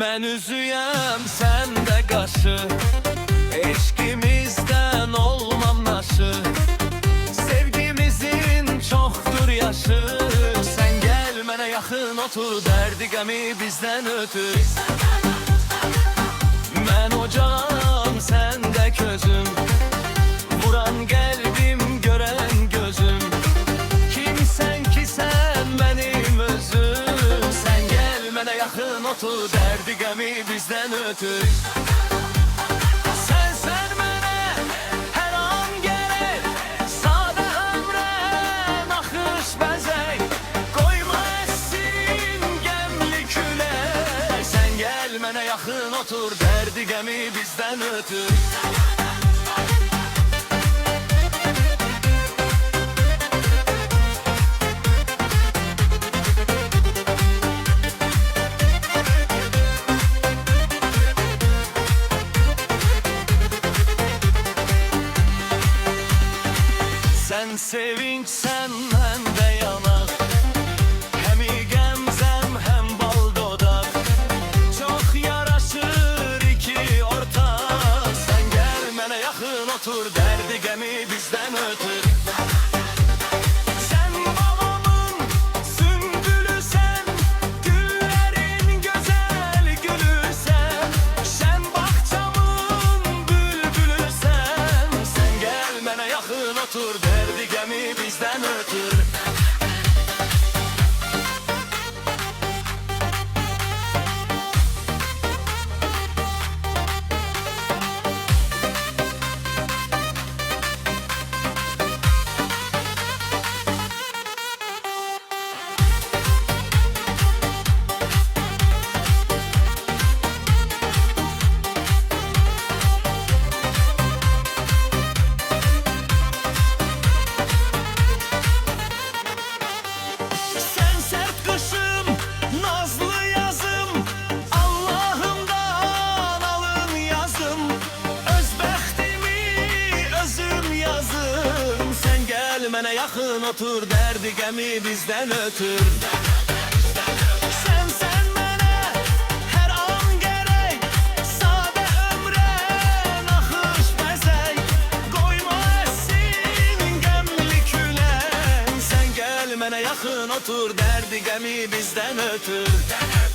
Mən üzüyəm, sən də qaşı, eşqimizdən olmam naşı. Sevgimizin çoxdur yaşı, sən gəl mənə yaxın otur, dərdi qəmi bizdən ötür. Mən ocağım, sən də közüm, vuran qəlbim, görən gözüm. Kimsən ki sən mənim özüm, sən gəl mənə yaxın otur, dərdi qəmi bizdən ötür. Sən mənə hər an gərək, sadə ömrə naxış bəzək. Qoyma əssin qəmli külək, sən gəl mənə yaxın otur, dərdi qəmi bizdən ötür. Sən sevinçsən, mən də yanaq, həm qəmzəm, həm bal dodaq. Çox yaraşır iki ortaq, sən gəl mənə yaxın otur, dərdi qəmi bizdən ötür. Sən babamın sümbülüsən, güllərin gözəl gülüsən. Sən bağçamın bülbülüsən, sən gəl mənə yaxın otur, dərdi qəmi bizdən ötür. Mənə yaxın otur, dərdi qəmi bizdən ötür. Sən mənə hər an gərək, sadə ömrə naxış bəzək. Qoyma əssin qəmli külək, sən gəl mənə yaxın otur, dərdi qəmi bizdən ötür.